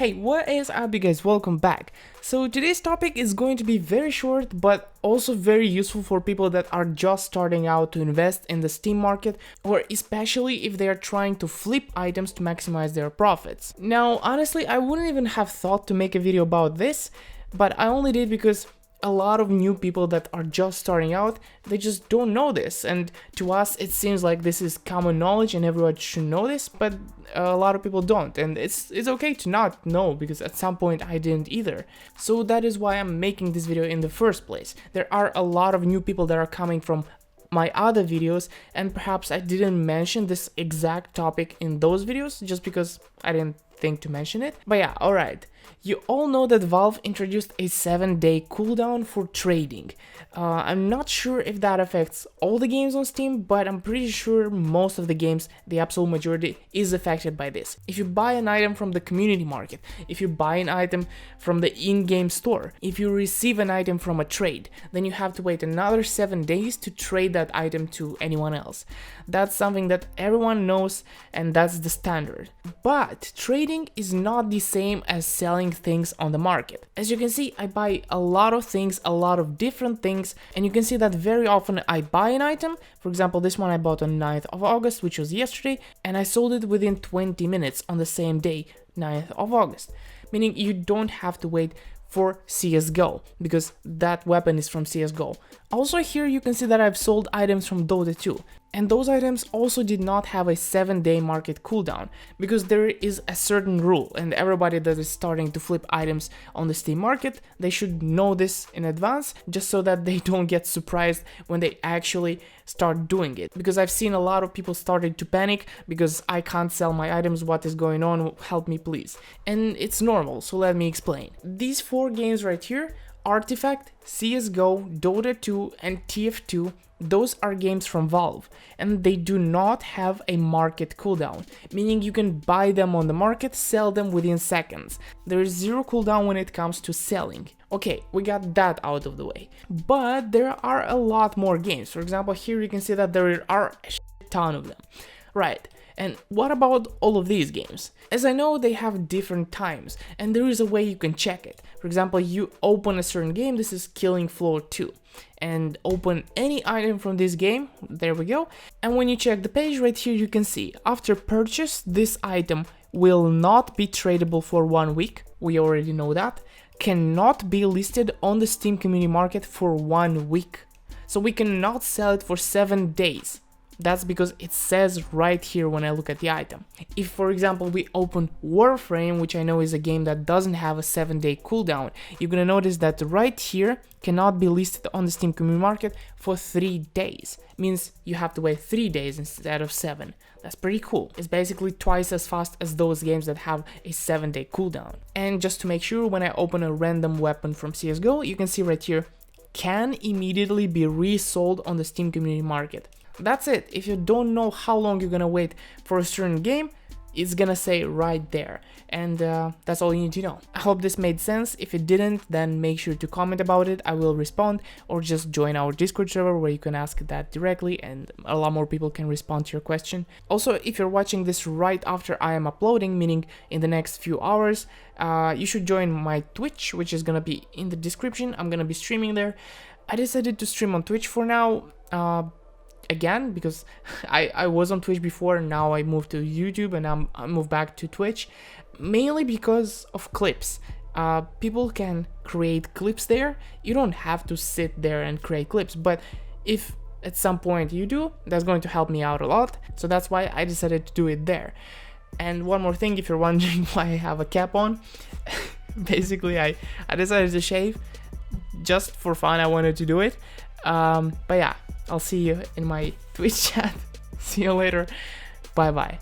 Hey, what is up you guys, welcome back. So today's topic is going to be very short but also very useful for people that are just starting out to invest in the Steam market, or especially if they are trying to flip items to maximize their profits. Now honestly, I wouldn't even have thought to make a video about this, but I only did because a lot of new people that are just starting out, they just don't know this, and to us it seems like this is common knowledge and everyone should know this, but a lot of people don't, and it's okay to not know, because at some point I didn't either. So that is why I'm making this video in the first place. There are a lot of new people that are coming from my other videos, and perhaps I didn't mention this exact topic in those videos just because I didn't think to mention it. But yeah, alright. You all know that Valve introduced a 7-day cooldown for trading. I'm not sure if that affects all the games on Steam, but I'm pretty sure most of the games, the absolute majority, is affected by this. If you buy an item from the community market, if you buy an item from the in-game store, if you receive an item from a trade, then you have to wait another 7 days to trade that item to anyone else. That's something that everyone knows, and that's the standard. But trading is not the same as selling things on the market. As you can see, I buy a lot of things, a lot of different things, and you can see that very often I buy an item. For example, this one I bought on 9th of August, which was yesterday, and I sold it within 20 minutes on the same day, 9th of August. Meaning you don't have to wait for CSGO, because that weapon is from CSGO. Also here you can see that I've sold items from Dota 2, and those items also did not have a 7-day market cooldown, because there is a certain rule, and everybody that is starting to flip items on the Steam market, they should know this in advance, just so that they don't get surprised when they actually start doing it. Because I've seen a lot of people starting to panic because I can't sell my items, what is going on, help me please. And it's normal, so let me explain. These 4 games right here, Artifact, CSGO, Dota 2 and TF2, those are games from Valve, and they do not have a market cooldown, meaning you can buy them on the market, sell them within seconds. There is zero cooldown when it comes to selling. Okay, we got that out of the way. But there are a lot more games. For example, here you can see that there are a shit ton of them. Right. And what about all of these games? As I know, they have different times, and there is a way you can check it. For example, you open a certain game, this is Killing Floor 2, and open any item from this game, there we go, and when you check the page right here, you can see, after purchase, this item will not be tradable for 1 week, we already know that, cannot be listed on the Steam community market for 1 week, so we cannot sell it for 7 days. That's because it says right here when I look at the item. If, for example, we open Warframe, which I know is a game that doesn't have a 7-day cooldown, you're gonna notice that right here cannot be listed on the Steam community market for 3 days. Means you have to wait 3 days instead of 7. That's pretty cool. It's basically twice as fast as those games that have a 7-day cooldown. And just to make sure, when I open a random weapon from CSGO, you can see right here, can immediately be resold on the Steam community market. That's it. If you don't know how long you're gonna wait for a certain game, it's gonna say right there, and that's all you need to know. I hope this made sense. If it didn't, then make sure to comment about it, I will respond, or just join our Discord server where you can ask that directly and a lot more people can respond to your question. Also, if you're watching this right after I am uploading, meaning in the next few hours, you should join my Twitch, which is gonna be in the description. I'm gonna be streaming there. I decided to stream on Twitch for now, again, because I was on Twitch before, and now I moved to YouTube, and I moved back to Twitch, mainly because of clips. People can create clips there. You don't have to sit there and create clips, but if at some point you do, that's going to help me out a lot, so that's why I decided to do it there. And one more thing, if you're wondering why I have a cap on, basically I decided to shave just for fun. I wanted to do it, but yeah, I'll see you in my Twitch chat. See you later. Bye bye.